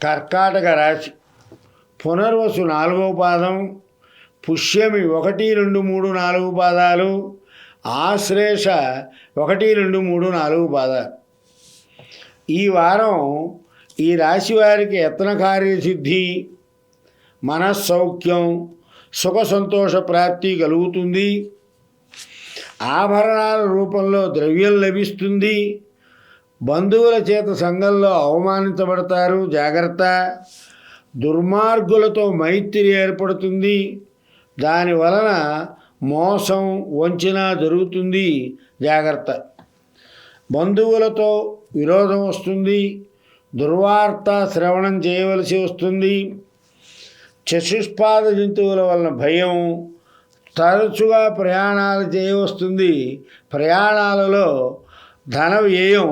కర్కాటక రాశి. పునర్వసు 4వ పాదం, పుష్యమి 1, 2, 3, 4 పాదాలు, ఆశ్లేష 1, 2, 3, 4 పాదాలు. ఈ వారం ఈ రాశి వారికి యత్న కార్యసిద్ధి, మనస్సౌఖ్యం, సుఖ సంతోష ప్రాప్తి కలుగుతుంది. ఆభరణాల రూపంలో ద్రవ్యం లభిస్తుంది. బంధువుల చేత సంఘంలో అవమానించబడతారు, జాగ్రత్త. దుర్మార్గులతో మైత్రి ఏర్పడుతుంది. దాని వలన మోసం, వంచన జరుగుతుంది, జాగ్రత్త. బంధువులతో విరోధం వస్తుంది. దుర్వార్త శ్రవణం చేయవలసి వస్తుంది. చతుష్పాద జంతువుల వలన భయం. తరచుగా ప్రయాణాలు చేయవస్తుంది. ప్రయాణాలలో ధన వ్యయం,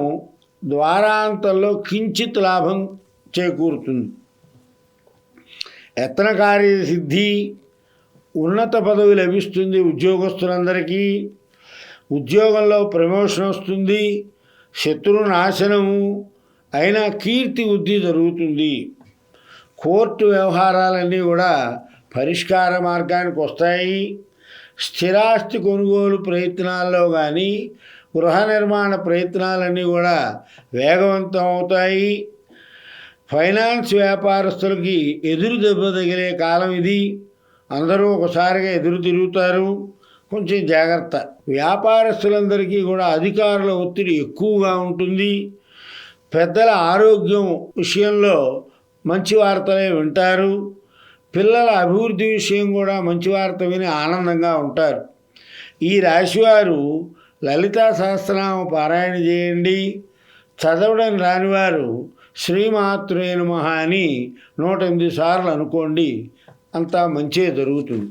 ద్వారాంతంలో కించిత్ లాభం చేకూరుతుంది. యత్న కార్యసిద్ధి, ఉన్నత పదవి లభిస్తుంది ఉద్యోగస్తులందరికీ. ఉద్యోగంలో ప్రమోషన్ వస్తుంది. శత్రు నాశనము అయినా కీర్తి వృద్ధి జరుగుతుంది. కోర్టు వ్యవహారాలన్నీ కూడా పరిష్కార మార్గానికి వస్తాయి. స్థిరాస్తి కొనుగోలు ప్రయత్నాల్లో కానీ గృహ నిర్మాణ ప్రయత్నాలన్నీ కూడా వేగవంతం అవుతాయి. ఫైనాన్స్ వ్యాపారస్తులకి ఎదురు దెబ్బ తగిలే కాలం ఇది. అందరూ ఒకసారిగా ఎదురు తిరుగుతారు, కొంచెం జాగ్రత్త. వ్యాపారస్తులందరికీ కూడా అధికారుల ఒత్తిడి ఎక్కువగా ఉంటుంది. పెద్దల ఆరోగ్యం విషయంలో మంచి వార్తలే వింటారు. పిల్లల అభివృద్ధి విషయం కూడా మంచి వార్త విని ఆనందంగా ఉంటారు. ఈ రాశివారు లలితా సహస్రనామ పారాయణ చేయండి. చదవడం రానివారు శ్రీమాత్రే నమః అని 108 సార్లు అనుకోండి. అంతా మంచే జరుగుతుంది.